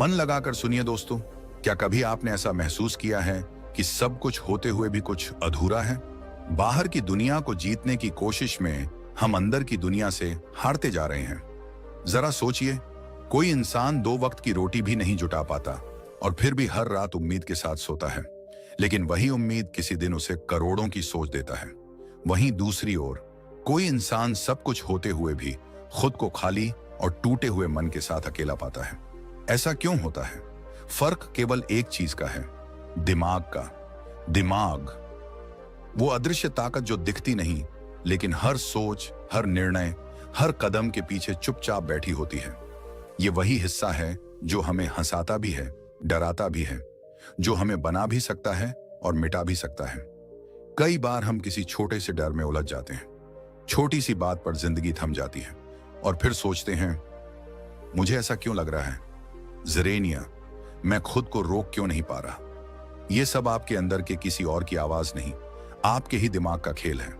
मन लगाकर सुनिए दोस्तों। क्या कभी आपने ऐसा महसूस किया है कि सब कुछ होते हुए भी कुछ अधूरा है? बाहर की दुनिया को जीतने की कोशिश में हम अंदर की दुनिया से हारते जा रहे हैं। जरा सोचिए, कोई इंसान 2 वक्त की रोटी भी नहीं जुटा पाता और फिर भी हर रात उम्मीद के साथ सोता है। लेकिन वही उम्मीद किसी दिन उसे करोड़ों की सोच देता है। वहीं दूसरी ओर कोई इंसान सब कुछ होते हुए भी खुद को खाली और टूटे हुए मन के साथ अकेला पाता है। ऐसा क्यों होता है? फर्क केवल एक चीज का है, दिमाग का। दिमाग वो अदृश्य ताकत जो दिखती नहीं, लेकिन हर सोच, हर निर्णय, हर कदम के पीछे चुपचाप बैठी होती है। ये वही हिस्सा है जो हमें हंसाता भी है, डराता भी है, जो हमें बना भी सकता है और मिटा भी सकता है। कई बार हम किसी छोटे से डर में उलझ जाते हैं। छोटी सी बात पर जिंदगी थम जाती है और फिर सोचते हैं, मुझे ऐसा क्यों लग रहा है? ज़रेनिया, मैं खुद को रोक क्यों नहीं पा रहा? यह सब आपके अंदर के किसी और की आवाज नहीं, आपके ही दिमाग का खेल है।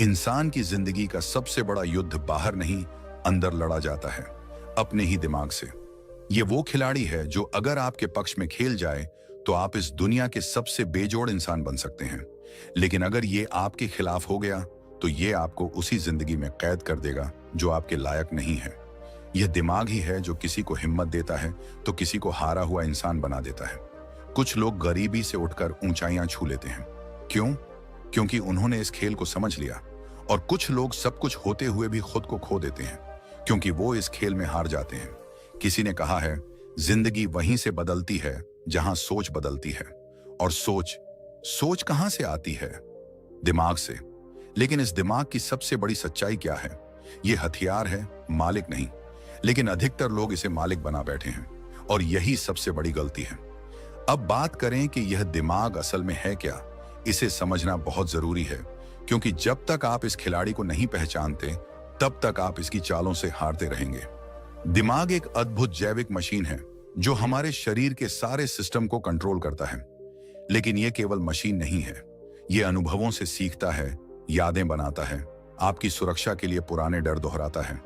इंसान की जिंदगी का सबसे बड़ा युद्ध बाहर नहीं, अंदर लड़ा जाता है, अपने ही दिमाग से। ये वो खिलाड़ी है जो अगर आपके पक्ष में खेल जाए तो आप इस दुनिया के सबसे बेजोड़ इंसान बन सकते हैं। लेकिन अगर ये आपके खिलाफ हो गया तो ये आपको उसी जिंदगी में कैद कर देगा जो आपके लायक नहीं है। यह दिमाग ही है जो किसी को हिम्मत देता है तो किसी को हारा हुआ इंसान बना देता है। कुछ लोग गरीबी से उठकर ऊंचाइयां छू लेते हैं। क्यों? क्योंकि उन्होंने इस खेल को समझ लिया। और कुछ लोग सब कुछ होते हुए भी खुद को खो देते हैं क्योंकि वो इस खेल में हार जाते हैं। किसी ने कहा है, जिंदगी वहीं से बदलती है जहां सोच बदलती है। और सोच कहां से आती है? दिमाग से। लेकिन इस दिमाग की सबसे बड़ी सच्चाई क्या है? ये हथियार है, मालिक नहीं। लेकिन अधिकतर लोग इसे मालिक बना बैठे हैं और यही सबसे बड़ी गलती है। अब बात करें कि यह दिमाग असल में है क्या। इसे समझना बहुत जरूरी है क्योंकि जब तक आप इस खिलाड़ी को नहीं पहचानते तब तक आप इसकी चालों से हारते रहेंगे। दिमाग एक अद्भुत जैविक मशीन है जो हमारे शरीर के सारे सिस्टम को कंट्रोल करता है। लेकिन यह केवल मशीन नहीं है, यह अनुभवों से सीखता है, यादें बनाता है, आपकी सुरक्षा के लिए पुराने डर दोहराता है,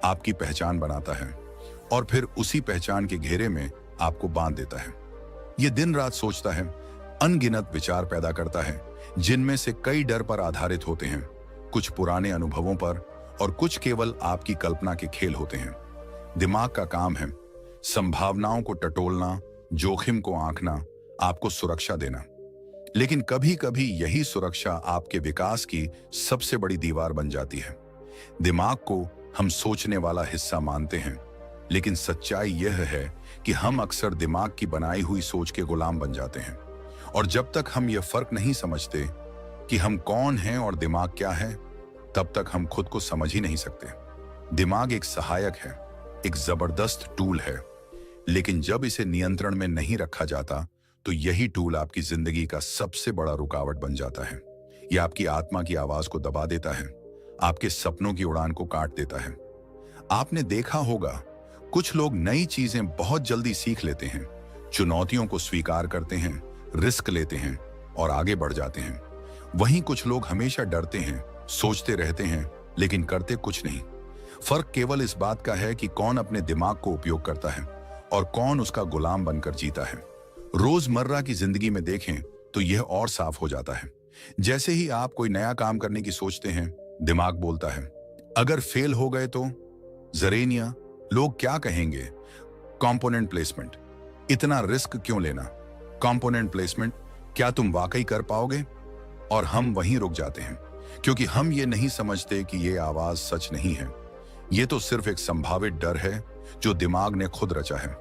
आपकी पहचान बनाता है और फिर उसी पहचान के घेरे में आपको बांध देता है। यह दिन रात सोचता है, अनगिनत विचार पैदा करता है जिनमें से कई डर पर आधारित होते हैं, कुछ पुराने अनुभवों पर और कुछ केवल आपकी कल्पना के खेल होते हैं। दिमाग का काम है संभावनाओं को टटोलना, जोखिम को आंकना, आपको सुरक्षा देना। लेकिन कभी कभी यही सुरक्षा आपके विकास की सबसे बड़ी दीवार बन जाती है। दिमाग को हम सोचने वाला हिस्सा मानते हैं, लेकिन सच्चाई यह है कि हम अक्सर दिमाग की बनाई हुई सोच के गुलाम बन जाते हैं। और जब तक हम यह फर्क नहीं समझते कि हम कौन हैं और दिमाग क्या है, तब तक हम खुद को समझ ही नहीं सकते। दिमाग एक सहायक है, एक जबरदस्त टूल है, लेकिन जब इसे नियंत्रण में नहीं रखा जाता तो यही टूल आपकी जिंदगी का सबसे बड़ा रुकावट बन जाता है। यह आपकी आत्मा की आवाज को दबा देता है, आपके सपनों की उड़ान को काट देता है। आपने देखा होगा, कुछ लोग नई चीजें बहुत जल्दी सीख लेते हैं, चुनौतियों को स्वीकार करते हैं, रिस्क लेते हैं और आगे बढ़ जाते हैं। वहीं कुछ लोग हमेशा डरते हैं, सोचते रहते हैं, लेकिन करते कुछ नहीं। फर्क केवल इस बात का है कि कौन अपने दिमाग को उपयोग करता है और कौन उसका गुलाम बनकर जीता है। रोजमर्रा की जिंदगी में देखें तो यह और साफ हो जाता है। जैसे ही आप कोई नया काम करने की सोचते हैं, दिमाग बोलता है, अगर फेल हो गए तो? ज़रेनिया, लोग क्या कहेंगे? कंपोनेंट प्लेसमेंट, इतना रिस्क क्यों लेना? कंपोनेंट प्लेसमेंट, क्या तुम वाकई कर पाओगे? और हम वहीं रुक जाते हैं क्योंकि हम ये नहीं समझते कि ये आवाज सच नहीं है। ये तो सिर्फ एक संभावित डर है जो दिमाग ने खुद रचा है।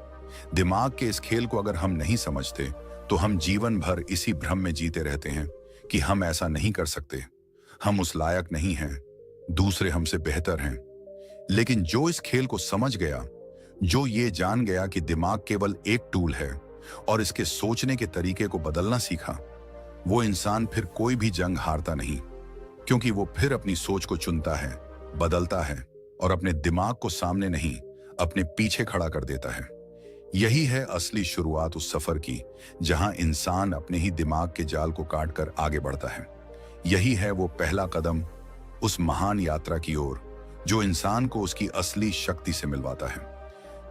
दिमाग के इस खेल को अगर हम नहीं समझते तो हम जीवन भर इसी भ्रम में जीते रहते हैं कि हम ऐसा नहीं कर सकते, हम उस लायक नहीं हैं, दूसरे हमसे बेहतर हैं। लेकिन जो इस खेल को समझ गया, जो ये जान गया कि दिमाग केवल एक टूल है और इसके सोचने के तरीके को बदलना सीखा, वो इंसान फिर कोई भी जंग हारता नहीं, क्योंकि वो फिर अपनी सोच को चुनता है, बदलता है और अपने दिमाग को सामने नहीं, अपने पीछे खड़ा कर देता है। यही है असली शुरुआत उस सफर की जहां इंसान अपने ही दिमाग के जाल को काटकर आगे बढ़ता है। यही है वो पहला कदम उस महान यात्रा की ओर जो इंसान को उसकी असली शक्ति से मिलवाता है।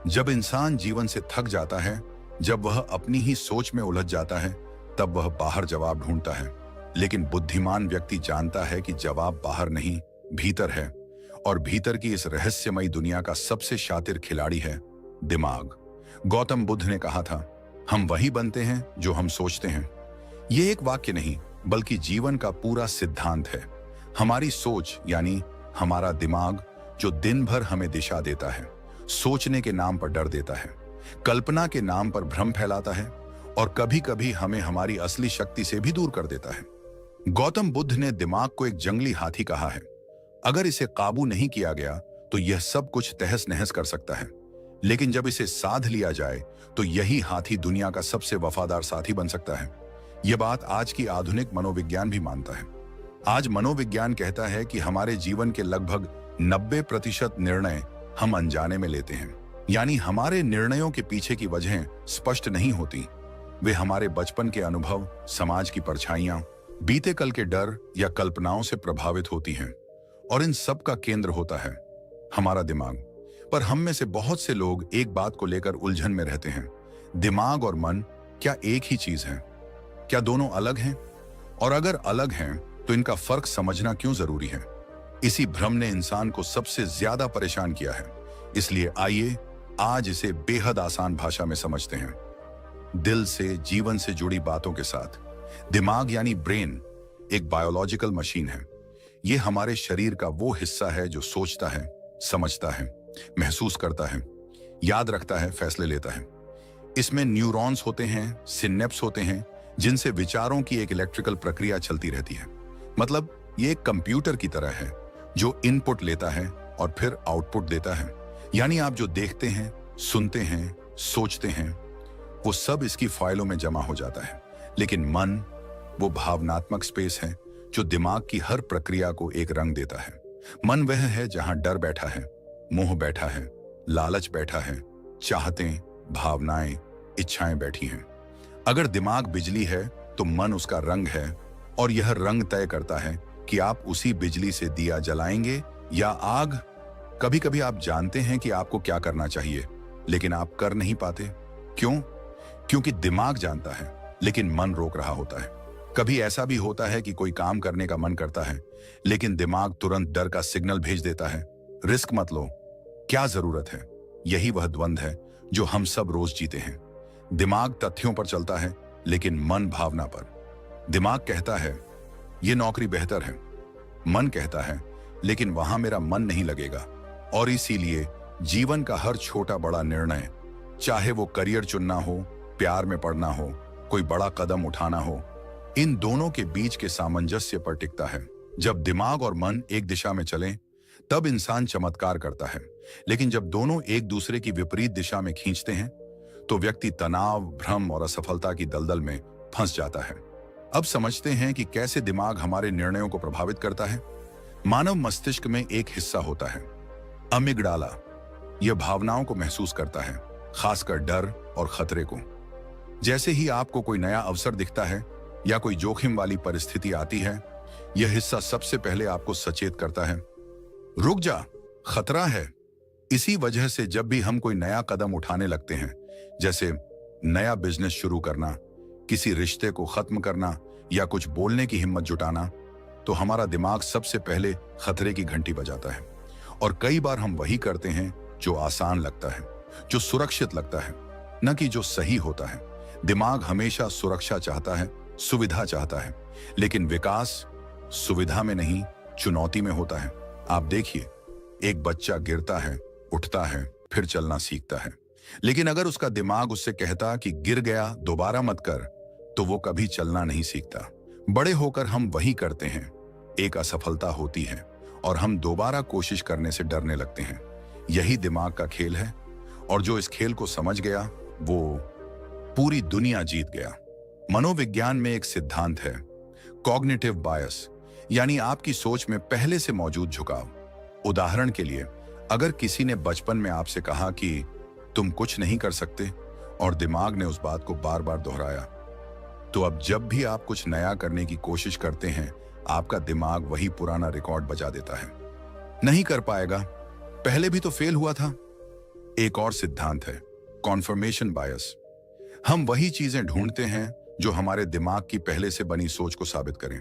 जब इंसान जीवन से थक जाता है, जब वह अपनी ही सोच में उलझ जाता है, तब वह बाहर जवाब ढूंढता है। लेकिन बुद्धिमान व्यक्ति जानता है कि जवाब बाहर नहीं, भीतर है। और भीतर की इस रहस्यमयी दुनिया का सबसे शातिर खिलाड़ी है दिमाग। गौतम बुद्ध ने कहा था, हम वही बनते हैं जो हम सोचते हैं। यह एक वाक्य नहीं, बल्कि जीवन का पूरा सिद्धांत है। हमारी सोच यानी हमारा दिमाग, जो दिन भर हमें दिशा देता है, सोचने के नाम पर डर देता है, कल्पना के नाम पर भ्रम फैलाता है और कभी कभी हमें हमारी असली शक्ति से भी दूर कर देता है। गौतम बुद्ध ने दिमाग को एक जंगली हाथी कहा है। अगर इसे काबू नहीं किया गया तो यह सब कुछ तहस नहस कर सकता है, लेकिन जब इसे साध लिया जाए तो यही हाथी दुनिया का सबसे वफादार साथी बन सकता है। यह बात आज की आधुनिक मनोविज्ञान भी मानता है। आज मनोविज्ञान कहता है कि हमारे जीवन के लगभग 90% निर्णय हम अनजाने में लेते हैं। यानी हमारे निर्णयों के पीछे की वजहें स्पष्ट नहीं होती। वे हमारे बचपन के अनुभव, समाज की परछाइयां, बीते कल के डर या कल्पनाओं से प्रभावित होती हैं। और इन सब का केंद्र होता है हमारा दिमाग। पर हम में से बहुत से लोग एक बात को लेकर उलझन में रहते हैं, दिमाग और मन क्या एक ही चीज है? क्या दोनों अलग हैं? और अगर अलग हैं तो इनका फर्क समझना क्यों जरूरी है? इसी भ्रम ने इंसान को सबसे ज्यादा परेशान किया है। इसलिए आइए आज इसे बेहद आसान भाषा में समझते हैं, दिल से, जीवन से जुड़ी बातों के साथ। दिमाग यानी ब्रेन एक बायोलॉजिकल मशीन है। यह हमारे शरीर का वो हिस्सा है जो सोचता है, समझता है, महसूस करता है, याद रखता है, फैसले लेता है। इसमें न्यूरॉन्स होते हैं, सिनेप्स होते हैं, जिनसे विचारों की एक इलेक्ट्रिकल प्रक्रिया चलती रहती है। मतलब ये एक कंप्यूटर की तरह है जो इनपुट लेता है और फिर आउटपुट देता है। यानी आप जो देखते हैं, सुनते हैं, सोचते हैं, वो सब इसकी फाइलों में जमा हो जाता है। लेकिन मन वो भावनात्मक स्पेस है जो दिमाग की हर प्रक्रिया को एक रंग देता है। मन वह है जहां डर बैठा है, मोह बैठा है, लालच बैठा है, चाहतें, भावनाएं, इच्छाएं बैठी हैं। अगर दिमाग बिजली है तो मन उसका रंग है, और यह रंग तय करता है कि आप उसी बिजली से दिया जलाएंगे या आग। कभी कभी आप जानते हैं कि आपको क्या करना चाहिए, लेकिन आप कर नहीं पाते। क्यों? क्योंकि दिमाग जानता है लेकिन मन रोक रहा होता है। कभी ऐसा भी होता है कि कोई काम करने का मन करता है, लेकिन दिमाग तुरंत डर का सिग्नल भेज देता है, रिस्क मत लो, क्या जरूरत है? यही वह द्वंद्व है जो हम सब रोज जीते हैं। दिमाग तथ्यों पर चलता है, लेकिन मन भावना पर। दिमाग कहता है यह नौकरी बेहतर है, मन कहता है लेकिन वहां मेरा मन नहीं लगेगा। और इसीलिए जीवन का हर छोटा बड़ा निर्णय, चाहे वो करियर चुनना हो, प्यार में पड़ना हो, कोई बड़ा कदम उठाना हो, इन दोनों के बीच के सामंजस्य पर टिकता है। जब दिमाग और मन एक दिशा में चलें, तब इंसान चमत्कार करता है। लेकिन जब दोनों एक दूसरे की विपरीत दिशा में खींचते हैं, तो व्यक्ति तनाव, भ्रम और असफलता की दलदल में फंस जाता है। अब समझते हैं कि कैसे दिमाग हमारे निर्णयों को प्रभावित करता है। मानव मस्तिष्क में एक हिस्सा होता है अमिगडाला। यह भावनाओं को महसूस करता है, खासकर डर और खतरे को। जैसे ही आपको कोई नया अवसर दिखता है या कोई जोखिम वाली परिस्थिति आती है, यह हिस्सा सबसे पहले आपको सचेत करता है, रुक जा, खतरा है। इसी वजह से जब भी हम कोई नया कदम उठाने लगते हैं, जैसे नया बिजनेस शुरू करना, किसी रिश्ते को खत्म करना या कुछ बोलने की हिम्मत जुटाना, तो हमारा दिमाग सबसे पहले खतरे की घंटी बजाता है। और कई बार हम वही करते हैं जो आसान लगता है, जो सुरक्षित लगता है, न कि जो सही होता है। दिमाग हमेशा सुरक्षा चाहता है, सुविधा चाहता है, लेकिन विकास सुविधा में नहीं, चुनौती में होता है। आप देखिए, एक बच्चा गिरता है, उठता है, फिर चलना सीखता है। लेकिन अगर उसका दिमाग उससे कहता कि गिर गया, दोबारा मत कर, तो वो कभी चलना नहीं सीखता। बड़े होकर हम वही करते हैं, एक असफलता होती है और हम दोबारा कोशिश करने से डरने लगते हैं। यही दिमाग का खेल है, और जो इस खेल को समझ गया वो पूरी दुनिया जीत गया। मनोविज्ञान में एक सिद्धांत है, कॉग्निटिव बायस, यानी आपकी सोच में पहले से मौजूद झुकाव। उदाहरण के लिए, अगर किसी ने बचपन में आपसे कहा कि तुम कुछ नहीं कर सकते और दिमाग ने उस बात को बार बार दोहराया, तो अब जब भी आप कुछ नया करने की कोशिश करते हैं, आपका दिमाग वही पुराना रिकॉर्ड बजा देता है, नहीं कर पाएगा, पहले भी तो फेल हुआ था। एक और सिद्धांत है कॉन्फर्मेशन बायस। हम वही चीजें ढूंढते हैं जो हमारे दिमाग की पहले से बनी सोच को साबित करें।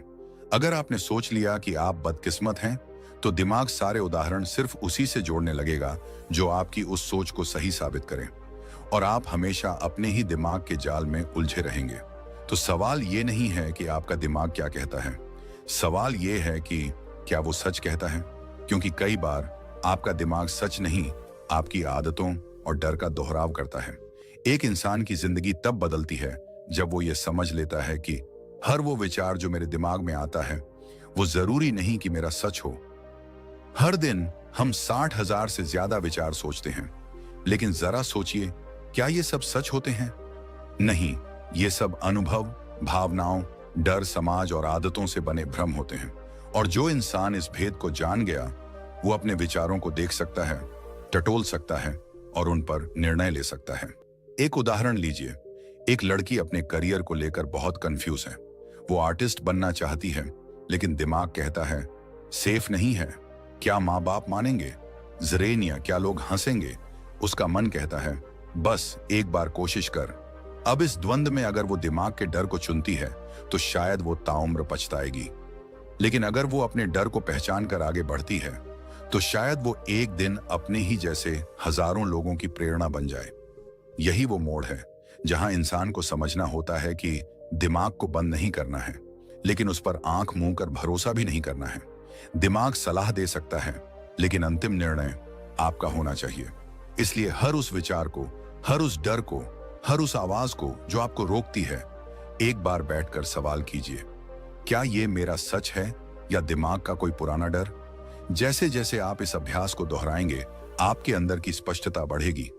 अगर आपने सोच लिया कि आप बदकिस्मत हैं, तो दिमाग सारे उदाहरण सिर्फ उसी से जोड़ने लगेगा जो आपकी उस सोच को सही साबित करें, और आप हमेशा अपने ही दिमाग के जाल में उलझे रहेंगे। तो सवाल ये नहीं है कि आपका दिमाग क्या कहता है, सवाल ये है कि क्या वो सच कहता है। क्योंकि कई बार आपका दिमाग सच नहीं, आपकी आदतों और डर का दोहराव करता है। एक इंसान की जिंदगी तब बदलती है जब वो ये समझ लेता है कि हर वो विचार जो मेरे दिमाग में आता है वो जरूरी नहीं कि मेरा सच हो। हर दिन हम 60,000 से ज्यादा विचार सोचते हैं, लेकिन जरा सोचिए, क्या ये सब सच होते हैं? नहीं, ये सब अनुभव, भावनाओं, डर, समाज और आदतों से बने भ्रम होते हैं। और जो इंसान इस भेद को जान गया, वो अपने विचारों को देख सकता है, टटोल सकता है और उन पर निर्णय ले सकता है। एक उदाहरण लीजिए, एक लड़की अपने करियर को लेकर बहुत कंफ्यूज है। वो आर्टिस्ट बनना चाहती है, लेकिन दिमाग कहता है सेफ नहीं है, क्या माँ बाप मानेंगे, जरेनिया, क्या लोग हंसेंगे। उसका मन कहता है बस एक बार कोशिश कर। अब इस द्वंद में अगर वो दिमाग के डर को चुनती है तो शायद वो ताउम्र पछताएगी, लेकिन अगर वो अपने डर को पहचान कर आगे बढ़ती है तो शायद वो एक दिन अपने ही जैसे हजारों लोगों की प्रेरणा बन जाए। यही वो मोड़ है जहां इंसान को समझना होता है कि दिमाग को बंद नहीं करना है, लेकिन उस पर आंख मूंद कर भरोसा भी नहीं करना है। दिमाग सलाह दे सकता है, लेकिन अंतिम निर्णय आपका होना चाहिए। इसलिए हर उस विचार को, हर उस डर को, हर उस आवाज को जो आपको रोकती है, एक बार बैठकर सवाल कीजिए, क्या ये मेरा सच है या दिमाग का कोई पुराना डर? जैसे जैसे आप इस अभ्यास को दोहराएंगे, आपके अंदर की स्पष्टता बढ़ेगी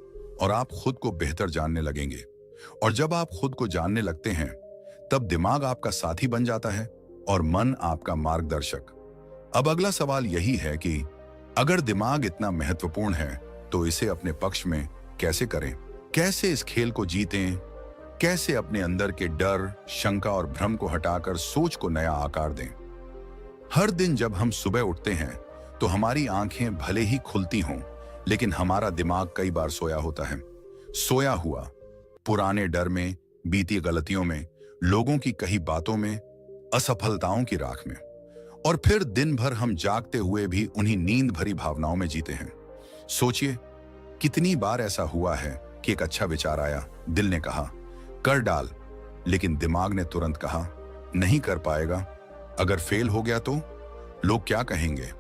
और आप खुद को बेहतर जानने लगेंगे। और जब आप खुद को जानने लगते हैं, तब दिमाग आपका साथी बन जाता है और मन आपका मार्गदर्शक। अब अगला सवाल यही है कि अगर दिमाग इतना महत्वपूर्ण है तो इसे अपने पक्ष में कैसे करें? कैसे इस खेल को जीतें? कैसे अपने अंदर के डर, शंका और भ्रम को हटाकर सोच को नया आकार दें? हर दिन जब हम सुबह उठते हैं तो हमारी आंखें भले ही खुलती हों, लेकिन हमारा दिमाग कई बार सोया होता है। सोया हुआ, पुराने डर में, बीती गलतियों में, लोगों की कही बातों में, असफलताओं की राख में। और फिर दिन भर हम जागते हुए भी उन्हीं नींद भरी भावनाओं में जीते हैं। सोचिए, कितनी बार ऐसा हुआ है कि एक अच्छा विचार आया, दिल ने कहा कर डाल, लेकिन दिमाग ने तुरंत कहा नहीं कर पाएगा, अगर फेल हो गया तो लोग क्या कहेंगे।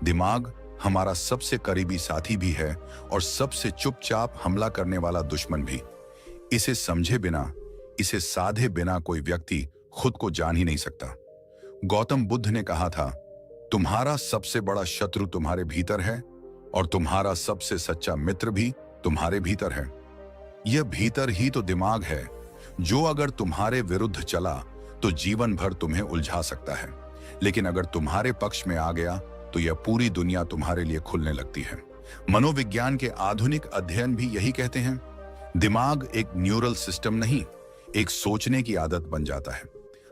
दिमाग हमारा सबसे करीबी साथी भी है और सबसे चुपचाप हमला करने वाला दुश्मन भी। इसे समझे बिना, इसे साधे बिना कोई व्यक्ति खुद को जान ही नहीं सकता। गौतम बुद्ध ने कहा था, तुम्हारा सबसे बड़ा शत्रु तुम्हारे भीतर है और तुम्हारा सबसे सच्चा मित्र भी तुम्हारे भीतर है। यह भीतर ही तो दिमाग है जो अगर तुम्हारे विरुद्ध चला तो जीवन भर तुम्हें उलझा सकता है, लेकिन अगर तुम्हारे पक्ष में आ गया तो यह पूरी दुनिया तुम्हारे लिए खुलने लगती है। मनोविज्ञान के आधुनिक अध्ययन भी यही कहते हैं। दिमाग एक न्यूरल सिस्टम नहीं, एक सोचने की आदत बन जाता है।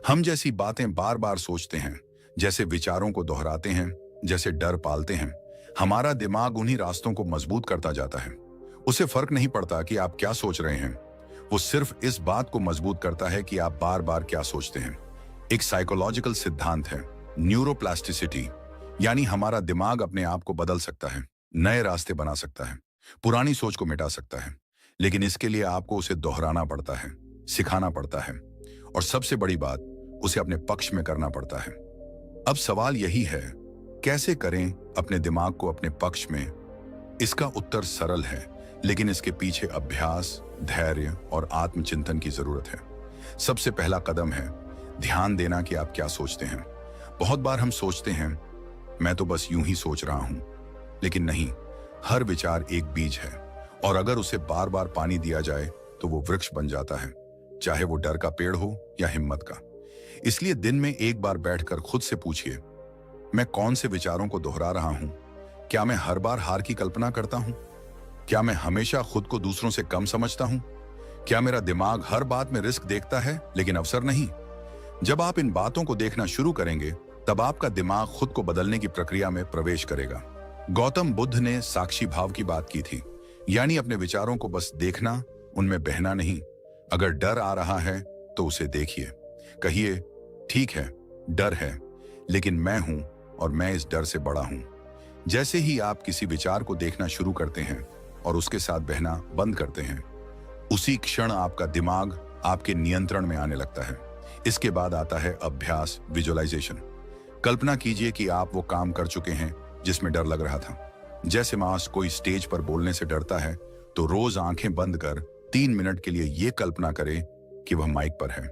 हम जैसी बातें बार बार सोचते हैं, जैसे विचारों को दोहराते हैं, जैसे डर पालते हैं, हमारा दिमाग उन्हीं रास्तों को मजबूत करता जाता है। उसे फर्क नहीं पड़ता कि आप क्या सोच रहे हैं, वो सिर्फ इस बात को मजबूत करता है कि आप बार बार क्या सोचते हैं। एक साइकोलॉजिकल सिद्धांत है न्यूरोप्लास्टिसिटी, यानी हमारा दिमाग अपने आप को बदल सकता है, नए रास्ते बना सकता है, पुरानी सोच को मिटा सकता है, लेकिन इसके लिए आपको उसे दोहराना पड़ता है, सिखाना पड़ता है, और सबसे बड़ी बात, उसे अपने पक्ष में करना पड़ता है। अब सवाल यही है, कैसे करें अपने दिमाग को अपने पक्ष में? इसका उत्तर सरल है, लेकिन इसके पीछे अभ्यास, धैर्य और आत्मचिंतन की जरूरत है। सबसे पहला कदम है ध्यान देना कि आप क्या सोचते हैं। बहुत बार हम सोचते हैं मैं तो बस यूं ही सोच रहा हूं, लेकिन नहीं, हर विचार एक बीज है और अगर उसे बार बार पानी दिया जाए तो वो वृक्ष बन जाता है, चाहे वो डर का पेड़ हो या हिम्मत का। इसलिए दिन में एक बार बैठकर खुद से पूछिए, मैं कौन से विचारों को दोहरा रहा हूं? क्या मैं हर बार हार की कल्पना करता हूं? क्या मैं हमेशा खुद को दूसरों से कम समझता हूं? क्या मेरा दिमाग हर बात में रिस्क देखता है लेकिन अवसर नहीं? जब आप इन बातों को देखना शुरू करेंगे, तब आपका दिमाग खुद को बदलने की प्रक्रिया में प्रवेश करेगा। गौतम बुद्ध ने साक्षी भाव की बात की थी, यानी अपने विचारों को बस देखना, उनमें बहना नहीं। अगर डर आ रहा है तो उसे देखिए, कहिए ठीक है, डर है, लेकिन मैं हूं और मैं इस डर से बड़ा हूं। जैसे ही आप किसी विचार को देखना शुरू करते हैं और उसके साथ बहना बंद करते हैं, उसी क्षण आपका दिमाग आपके नियंत्रण में आने लगता है। इसके बाद आता है अभ्यास, विजुअलाइजेशन। कल्पना कीजिए कि आप वो काम कर चुके हैं जिसमें डर लग रहा था। जैसे मास कोई स्टेज पर बोलने से डरता है, तो रोज आंखें बंद कर 3 मिनट के लिए ये कल्पना करें कि वह माइक पर है,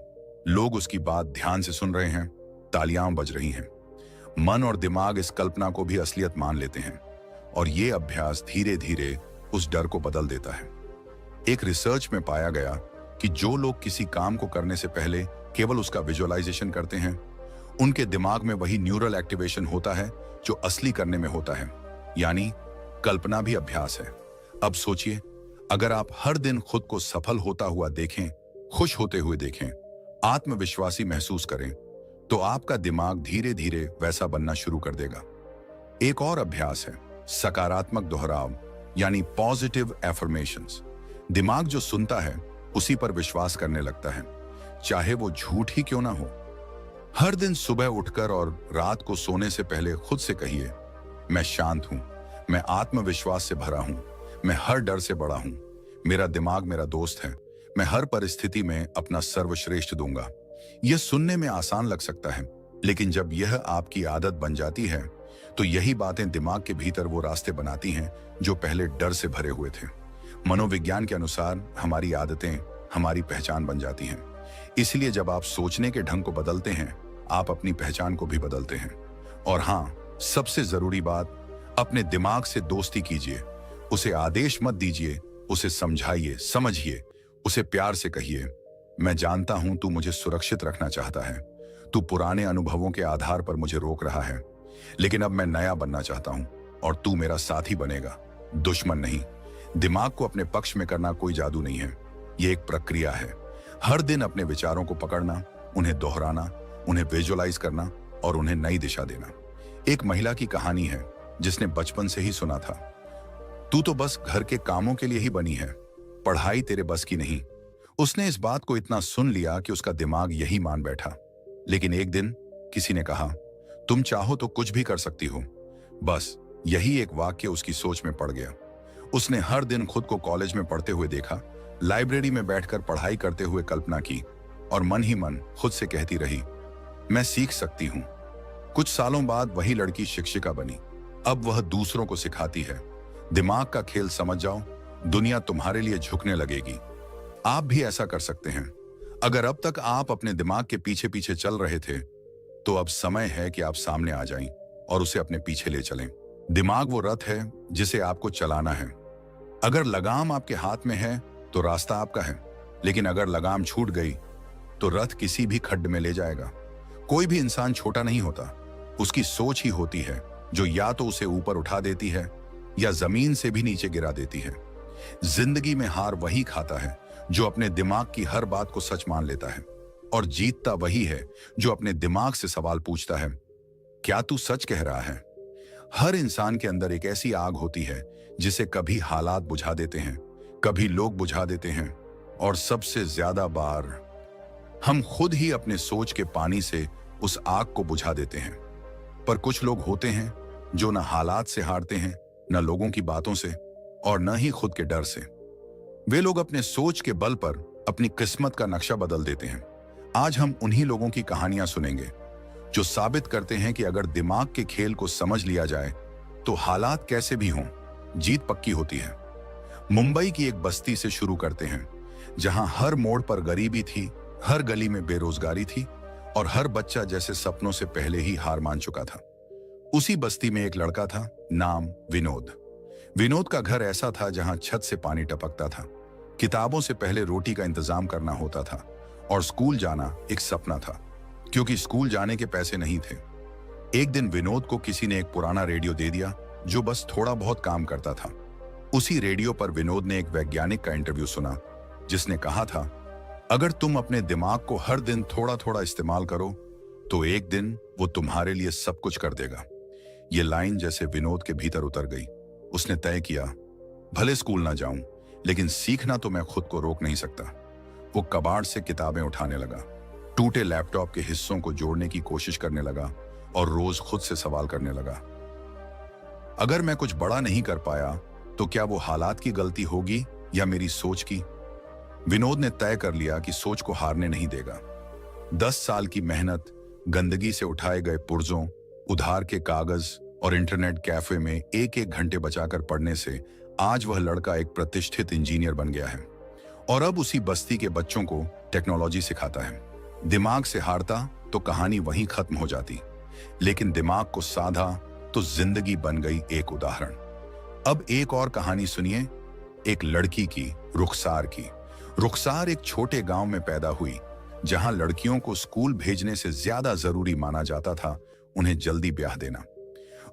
लोग उसकी बात ध्यान से सुन रहे हैं, तालियां बज रही हैं। मन और दिमाग इस कल्पना को भी असलियत मान लेते हैं और ये अभ्यास धीरे धीरे उस डर को बदल देता है। एक रिसर्च में पाया गया कि जो लोग किसी काम को करने से पहले केवल उसका विजुअलाइजेशन करते हैं, उनके दिमाग में वही न्यूरल एक्टिवेशन होता है जो असली करने में होता है। यानी कल्पना भी अभ्यास है। अब सोचिए, अगर आप हर दिन खुद को सफल होता हुआ देखें, खुश होते हुए देखें, आत्मविश्वासी महसूस करें, तो आपका दिमाग धीरे धीरे वैसा बनना शुरू कर देगा। एक और अभ्यास है सकारात्मक दोहराव, यानी पॉजिटिव एफर्मेशंस। दिमाग जो सुनता है उसी पर विश्वास करने लगता है, चाहे वो झूठ ही क्यों ना हो। हर दिन सुबह उठकर और रात को सोने से पहले खुद से कहिए, मैं शांत हूं, मैं आत्मविश्वास से भरा हूं, मैं हर डर से बड़ा हूं, मेरा दिमाग मेरा दोस्त है, मैं हर परिस्थिति में अपना सर्वश्रेष्ठ दूंगा। यह सुनने में आसान लग सकता है, लेकिन जब यह आपकी आदत बन जाती है, तो यही बातें दिमाग के भीतर वो रास्ते बनाती हैं जो पहले डर से भरे हुए थे। मनोविज्ञान के अनुसार हमारी आदतें हमारी पहचान बन जाती हैं। इसलिए जब आप सोचने के ढंग को बदलते हैं, आप अपनी पहचान को भी बदलते हैं। और हाँ, सबसे जरूरी बात, अपने दिमाग से दोस्ती कीजिए। उसे आदेश मत दीजिए, उसे समझाइए, समझिए, उसे प्यार से कहिए, मैं जानता हूं तू मुझे सुरक्षित रखना चाहता है, तू पुराने अनुभवों के आधार पर मुझे रोक रहा है, लेकिन अब मैं नया बनना चाहता हूं और तू मेरा साथी बनेगा, दुश्मन नहीं। दिमाग को अपने पक्ष में करना कोई जादू नहीं है, यह एक प्रक्रिया है। हर दिन अपने विचारों को पकड़ना, उन्हें दोहराना, उन्हें विजुअलाइज करना और उन्हें नई दिशा देना। एक महिला की कहानी है जिसने बचपन से ही सुना था, तू तो बस घर के कामों के लिए ही बनी है, पढ़ाई तेरे बस की नहीं। उसने इस बात को इतना सुन लिया कि उसका दिमाग यही मान बैठा। लेकिन एक दिन किसी ने कहा, तुम चाहो तो कुछ भी कर सकती हो। बस यही एक वाक्य उसकी सोच में पड़ गया। उसने हर दिन खुद को कॉलेज में पढ़ते हुए देखा, लाइब्रेरी में बैठकर पढ़ाई करते हुए कल्पना की और मन ही मन खुद से कहती रही, मैं सीख सकती हूं। कुछ सालों बाद वही लड़की शिक्षिका बनी। अब वह दूसरों को सिखाती है। दिमाग का खेल समझ जाओ, दुनिया तुम्हारे लिए झुकने लगेगी। आप भी ऐसा कर सकते हैं। अगर अब तक आप अपने दिमाग के पीछे पीछे चल रहे थे, तो अब समय है कि आप सामने आ जाएं और उसे अपने पीछे ले चलें। दिमाग वो रथ है जिसे आपको चलाना है। अगर लगाम आपके हाथ में है तो रास्ता आपका है, लेकिन अगर लगाम छूट गई तो रथ किसी भी खड्ड में ले जाएगा। कोई भी इंसान छोटा नहीं होता, उसकी सोच ही होती है जो या तो उसे ऊपर उठा देती है या जमीन से भी नीचे गिरा देती है। जिंदगी में हार वही खाता है जो अपने दिमाग की हर बात को सच मान लेता है, और जीतता वही है जो अपने दिमाग से सवाल पूछता है, क्या तू सच कह रहा है? हर इंसान के अंदर एक ऐसी आग होती है जिसे कभी हालात बुझा देते हैं, कभी लोग बुझा देते हैं, और सबसे ज्यादा बार हम खुद ही अपने सोच के पानी से उस आग को बुझा देते हैं। पर कुछ लोग होते हैं जो न हालात से हारते हैं, न लोगों की बातों से, और न ही खुद के डर से। वे लोग अपने सोच के बल पर अपनी किस्मत का नक्शा बदल देते हैं। आज हम उन्हीं लोगों की कहानियां सुनेंगे जो साबित करते हैं कि अगर दिमाग के खेल को समझ लिया जाए तो हालात कैसे भी हों, जीत पक्की होती है। मुंबई की एक बस्ती से शुरू करते हैं जहां हर मोड़ पर गरीबी थी, हर गली में बेरोजगारी थी और हर बच्चा जैसे सपनों से पहले ही हार मान चुका था। उसी बस्ती में एक लड़का था, नाम विनोद। विनोद का घर ऐसा था जहां छत से पानी टपकता था, किताबों से पहले रोटी का इंतजाम करना होता था और स्कूल जाना एक सपना था, क्योंकि स्कूल जाने के पैसे नहीं थे। एक दिन विनोद को किसी ने एक पुराना रेडियो दे दिया जो बस थोड़ा बहुत काम करता था। उसी रेडियो पर विनोद ने एक वैज्ञानिक का इंटरव्यू सुना जिसने कहा था, अगर तुम अपने दिमाग को हर दिन थोड़ा थोड़ा इस्तेमाल करो तो एक दिन वो तुम्हारे लिए सब कुछ कर देगा। ये लाइन जैसे विनोद के भीतर उतर गई। उसने तय किया, भले स्कूल ना जाऊं, लेकिन सीखना तो मैं खुद को रोक नहीं सकता। वो कबाड़ से किताबें उठाने लगा, टूटे लैपटॉप के हिस्सों को जोड़ने की कोशिश करने लगा और रोज खुद से सवाल करने लगा, अगर मैं कुछ बड़ा नहीं कर पाया तो क्या वो हालात की गलती होगी या मेरी सोच की? विनोद ने तय कर लिया कि सोच को हारने नहीं देगा। 10 साल की मेहनत, गंदगी से उठाए गए पुर्जों, उधार के कागज और इंटरनेट कैफे में एक एक घंटे बचाकर पढ़ने से आज वह लड़का एक प्रतिष्ठित इंजीनियर बन गया है और अब उसी बस्ती के बच्चों को टेक्नोलॉजी सिखाता है। दिमाग से हारता तो कहानी वहीं खत्म हो जाती, लेकिन दिमाग को साधा तो जिंदगी बन गई एक उदाहरण। अब एक और कहानी सुनिए, एक लड़की की, रुखसार की। रुखसार एक छोटे गांव में पैदा हुई, जहां लड़कियों को स्कूल भेजने से ज्यादा जरूरी माना जाता था उन्हें जल्दी ब्याह देना।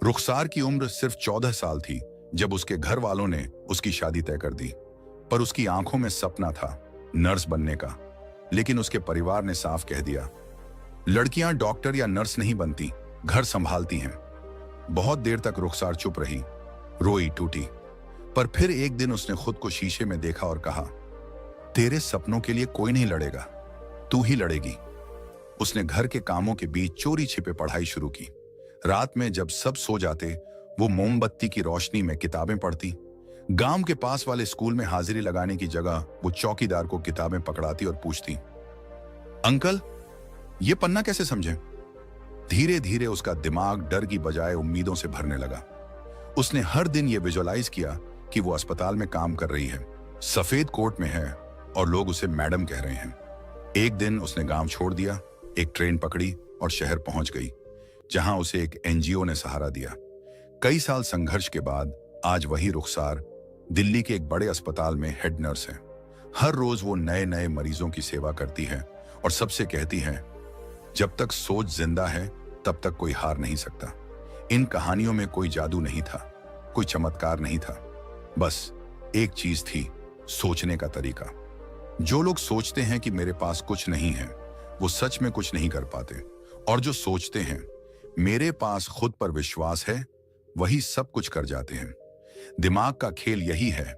रुखसार की उम्र सिर्फ 14 साल थी जब उसके घर वालों ने उसकी शादी तय कर दी, पर उसकी आंखों में सपना था नर्स बनने का। लेकिन उसके परिवार ने साफ कह दिया, लड़कियां डॉक्टर या नर्स नहीं बनती, घर संभालती हैं। बहुत देर तक रुखसार चुप रही, रोई टूटी, पर फिर एक दिन उसने खुद को शीशे में देखा और कहा, तेरे सपनों के लिए कोई नहीं लड़ेगा, तू ही लड़ेगी। उसने घर के कामों के बीच चोरी छिपे पढ़ाई शुरू की। रात में जब सब सो जाते, वो मोमबत्ती की रोशनी में किताबें पढ़ती। गांव के पास वाले स्कूल में हाजिरी लगाने की जगह वो चौकीदार को किताबें पकड़ाती और पूछती, अंकल ये पन्ना कैसे समझे? धीरे धीरे उसका दिमाग डर की बजाय उम्मीदों से भरने लगा। उसने हर दिन ये विजुअलाइज किया कि वो अस्पताल में काम कर रही है, सफेद कोट में है और लोग उसे मैडम कह रहे हैं। एक दिन उसने गांव छोड़ दिया, एक ट्रेन पकड़ी और शहर पहुंच गई, जहां उसे एक एनजीओ ने सहारा दिया। कई साल संघर्ष के बाद आज वही रुखसार दिल्ली के एक बड़े अस्पताल में हेड नर्स है। हर रोज वो नए नए मरीजों की सेवा करती है और सबसे कहती है, जब तक सोच जिंदा है तब तक कोई हार नहीं सकता। इन कहानियों में कोई जादू नहीं था, कोई चमत्कार नहीं था, बस एक चीज थी, सोचने का तरीका। जो लोग सोचते हैं कि मेरे पास कुछ नहीं है, वो सच में कुछ नहीं कर पाते, और जो सोचते हैं मेरे पास खुद पर विश्वास है, वही सब कुछ कर जाते हैं। दिमाग का खेल यही है,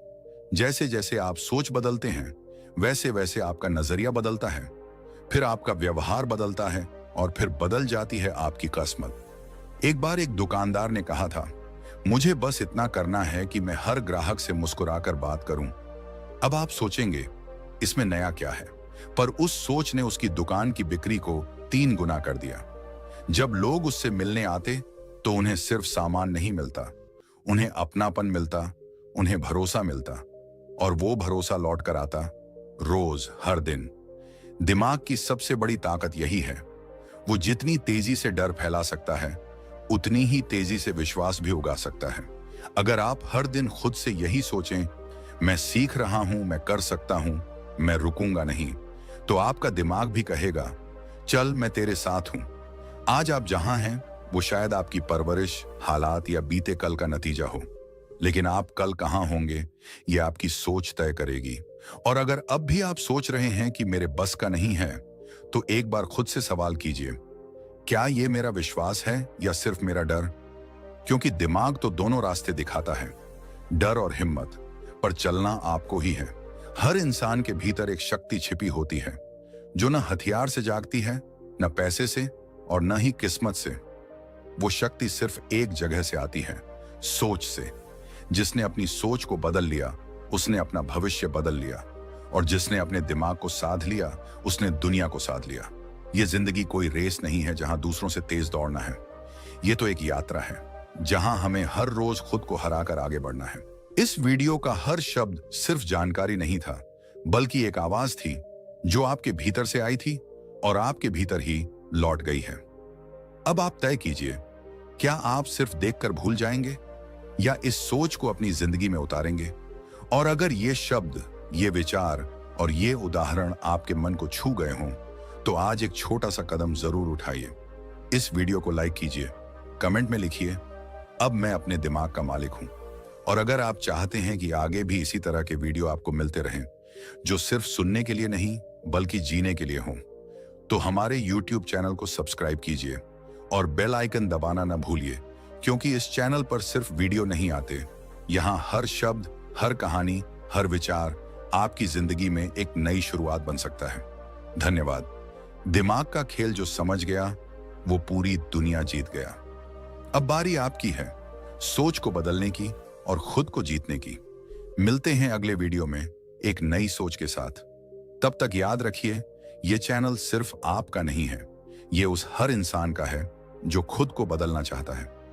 जैसे जैसे आप सोच बदलते हैं वैसे वैसे आपका नजरिया बदलता है, फिर आपका व्यवहार बदलता है और फिर बदल जाती है आपकी किस्मत। एक बार एक दुकानदार ने कहा था, मुझे बस इतना करना है कि मैं हर ग्राहक से मुस्कुराकर बात करूं। अब आप सोचेंगे इसमें नया क्या है, पर उस सोच ने उसकी दुकान की बिक्री को 3 गुना कर दिया। जब लोग उससे मिलने आते तो उन्हें सिर्फ सामान नहीं मिलता, उन्हें अपनापन मिलता, उन्हें भरोसा मिलता, और वो भरोसा लौट कर आता रोज, हर दिन। दिमाग की सबसे बड़ी ताकत यही है, वो जितनी तेजी से डर फैला सकता है उतनी ही तेजी से विश्वास भी उगा सकता है। अगर आप हर दिन खुद से यही सोचें, मैं सीख रहा हूं, मैं कर सकता हूं, मैं रुकूंगा नहीं, तो आपका दिमाग भी कहेगा, चल मैं तेरे साथ हूं। आज आप जहां हैं वो शायद आपकी परवरिश, हालात या बीते कल का नतीजा हो, लेकिन आप कल कहां होंगे ये आपकी सोच तय करेगी। और अगर अब भी आप सोच रहे हैं कि मेरे बस का नहीं है, तो एक बार खुद से सवाल कीजिए, क्या ये मेरा विश्वास है या सिर्फ मेरा डर? क्योंकि दिमाग तो दोनों रास्ते दिखाता है, डर और हिम्मत, पर चलना आपको ही है। हर इंसान के भीतर एक शक्ति छिपी होती है, जो न हथियार से जागती है, न पैसे से, और न ही किस्मत से। वो शक्ति सिर्फ एक जगह से आती है, सोच से। जिसने अपनी सोच को बदल लिया उसने अपना भविष्य बदल लिया, और जिसने अपने दिमाग को साध लिया उसने दुनिया को साध लिया। ये जिंदगी कोई रेस नहीं है जहां दूसरों से तेज दौड़ना है, ये तो एक यात्रा है जहां हमें हर रोज खुद को हराकर आगे बढ़ना है। इस वीडियो का हर शब्द सिर्फ जानकारी नहीं था, बल्कि एक आवाज थी जो आपके भीतर से आई थी और आपके भीतर ही लौट गई है। अब आप तय कीजिए, क्या आप सिर्फ देखकर भूल जाएंगे या इस सोच को अपनी जिंदगी में उतारेंगे? और अगर ये शब्द, ये विचार और ये उदाहरण आपके मन को छू गए हों, तो आज एक छोटा सा कदम जरूर उठाइए। इस वीडियो को लाइक कीजिए, कमेंट में लिखिए, अब मैं अपने दिमाग का मालिक हूं। और अगर आप चाहते हैं कि आगे भी इसी तरह के वीडियो आपको मिलते रहें, जो सिर्फ सुनने के लिए नहीं बल्कि जीने के लिए हों, तो हमारे YouTube चैनल को सब्सक्राइब कीजिए और बेल आइकन दबाना न भूलिए, क्योंकि इस चैनल पर सिर्फ वीडियो नहीं आते, यहाँ हर शब्द, हर कहानी, हर विचार आपकी जिंदगी में एक नई शुरुआत बन सकता है। धन्यवाद। दिमाग का खेल जो समझ गया वो पूरी दुनिया जीत गया। अब बारी आपकी है सोच को बदलने की और खुद को जीतने की। मिलते हैं अगले वीडियो में एक नई सोच के साथ। तब तक याद रखिए, ये चैनल सिर्फ आपका नहीं है, ये उस हर इंसान का है जो खुद को बदलना चाहता है।